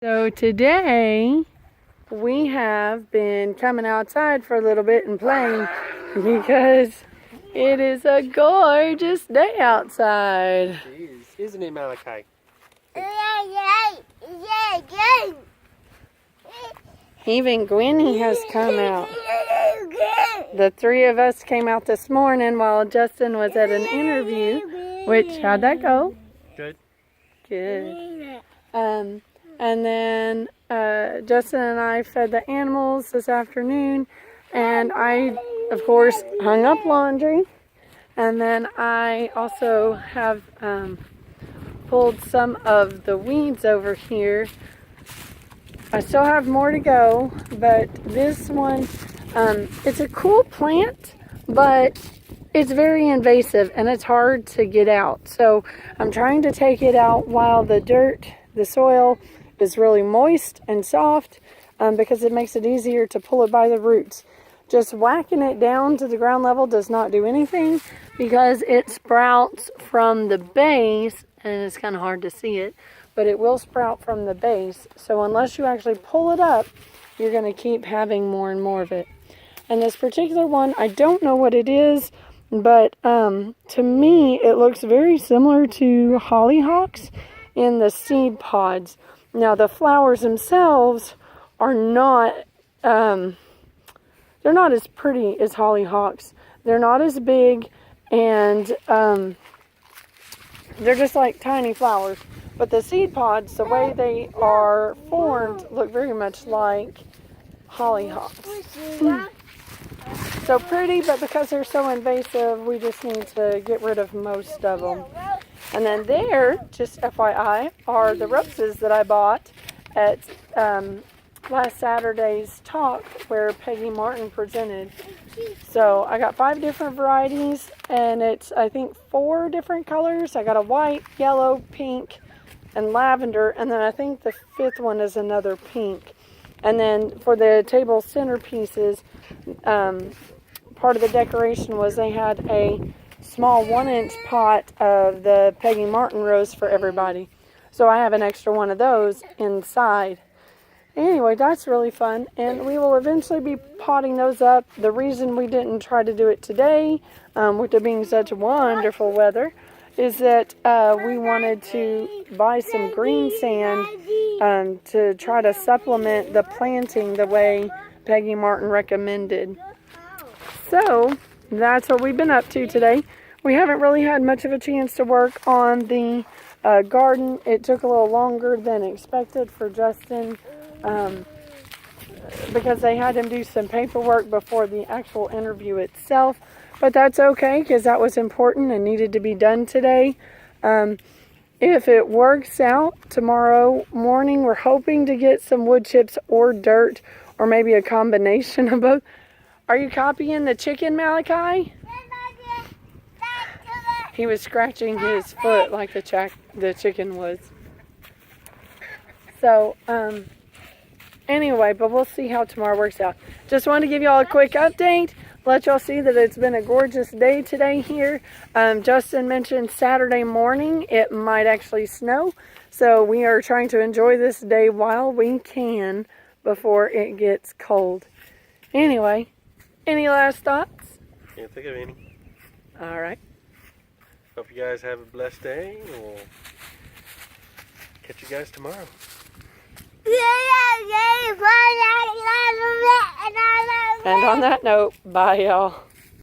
So today we have been coming outside for a little bit and playing because it is a gorgeous day outside. Jeez, isn't it, Malachi? Even Gwenny has come out. The three of us came out this morning while Justin was at an interview. Which, how'd that go? Good. Good. And then Justin and I fed the animals this afternoon, and I, of course, hung up laundry. And then I also have pulled some of the weeds over here. I still have more to go, but this one, it's a cool plant, but it's very invasive and it's hard to get out. So I'm trying to take it out while the soil is really moist and soft, because it makes it easier to pull it by the roots. Just whacking it down to the ground level does not do anything because it sprouts from the base, and it's kind of hard to see it, but it will sprout from the base. So unless you actually pull it up, you're going to keep having more and more of it. And this particular one, I don't know what it is, but to me, it looks very similar to hollyhocks in the seed pods. Now, the flowers themselves are not, they're not as pretty as hollyhocks. They're not as big, and they're just like tiny flowers. But the seed pods, the way they are formed, look very much like hollyhocks. So pretty, but because they're so invasive, we just need to get rid of most of them. And then there, just FYI, are the roses that I bought at last Saturday's talk where Peggy Martin presented. So I got 5 different varieties, and it's, I think, 4 different colors. I got a white, yellow, pink, and lavender, and then I think the 5th one is another pink. And then for the table centerpieces, part of the decoration was they had a small 1-inch pot of the Peggy Martin rose for everybody. So I have an extra one of those inside. Anyway, that's really fun, and we will eventually be potting those up. The reason we didn't try to do it today, with it being such wonderful weather, is that we wanted to buy some green sand to try to supplement the planting the way Peggy Martin recommended. So that's what we've been up to today. We haven't really had much of a chance to work on the garden. It took a little longer than expected for Justin, because they had him do some paperwork before the actual interview itself. But that's okay, because that was important and needed to be done today. If it works out tomorrow morning, we're hoping to get some wood chips or dirt, or maybe a combination of both. Are you copying the chicken, Malachi? He was scratching his foot like the chicken was. So, anyway, but we'll see how tomorrow works out. Just wanted to give y'all a quick update. Let y'all see that it's been a gorgeous day today here. Justin mentioned Saturday morning it might actually snow. So we are trying to enjoy this day while we can before it gets cold. Anyway, any last thoughts? Can't think of any. All right. Hope you guys have a blessed day. We'll catch you guys tomorrow. And on that note, bye y'all.